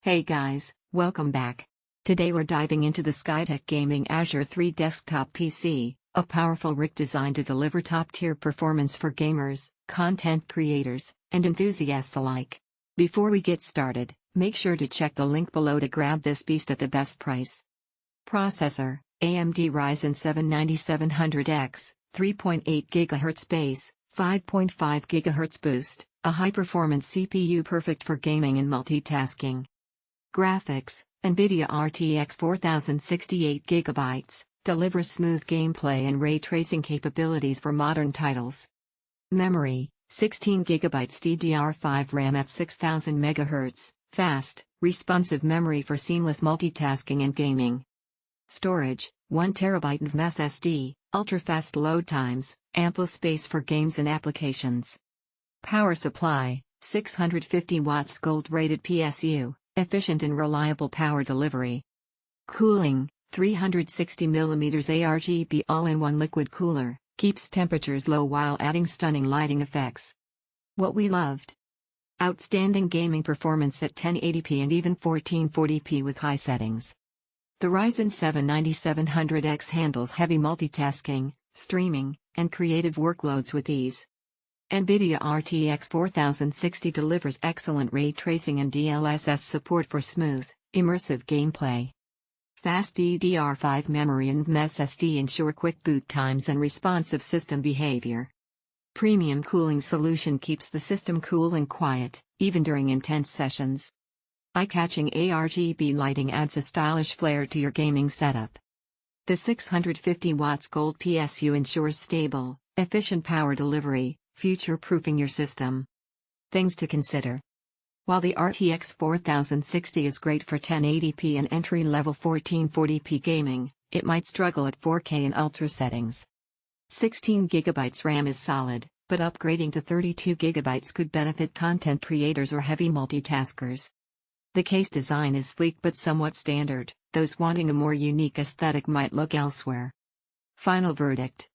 Hey guys, welcome back. Today we're diving into the Skytech Gaming Azure 3 desktop PC, a powerful rig designed to deliver top-tier performance for gamers, content creators, and enthusiasts alike. Before we get started, make sure to check the link below to grab this beast at the best price. Processor: AMD Ryzen 7 9700X 3.8GHz base, 5.5 GHz boost, a high-performance CPU perfect for gaming and multitasking. Graphics: NVIDIA RTX 4068GB, delivers smooth gameplay and ray tracing capabilities for modern titles. Memory: 16GB DDR5 RAM at 6000 MHz, fast, responsive memory for seamless multitasking and gaming. Storage: 1TB NVMe SSD, ultra-fast load times, ample space for games and applications. Power supply: 650 watts gold-rated PSU, efficient and reliable power delivery. Cooling: 360mm ARGB all-in-one liquid cooler, keeps temperatures low while adding stunning lighting effects. What we loved: outstanding gaming performance at 1080p and even 1440p with high settings. The Ryzen 7 9700X handles heavy multitasking, streaming, and creative workloads with ease. NVIDIA RTX 4060 delivers excellent ray tracing and DLSS support for smooth, immersive gameplay. Fast DDR5 memory and NVMe SSD ensure quick boot times and responsive system behavior. Premium cooling solution keeps the system cool and quiet, even during intense sessions. Eye-catching ARGB lighting adds a stylish flair to your gaming setup. The 650 watts gold PSU ensures stable, efficient power delivery, future-proofing your system. Things to consider: while the RTX 4060 is great for 1080p and entry-level 1440p gaming, it might struggle at 4K and Ultra settings. 16GB RAM is solid, but upgrading to 32GB could benefit content creators or heavy multitaskers. The case design is sleek but somewhat standard, those wanting a more unique aesthetic might look elsewhere. Final verdict: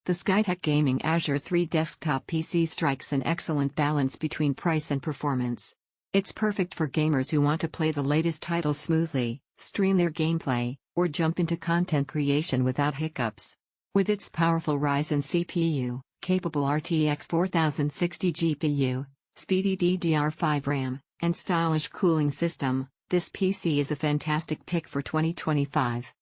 the Skytech Gaming Azure 3 desktop PC strikes an excellent balance between price and performance. It's perfect for gamers who want to play the latest titles smoothly, stream their gameplay, or jump into content creation without hiccups. With its powerful Ryzen CPU, capable RTX 4060 GPU, speedy DDR5 RAM, and stylish cooling system, this PC is a fantastic pick for 2025.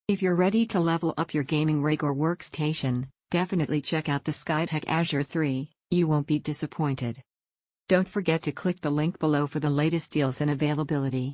If you're ready to level up your gaming rig or workstation, definitely check out the Skytech Azure 3, you won't be disappointed. Don't forget to click the link below for the latest deals and availability.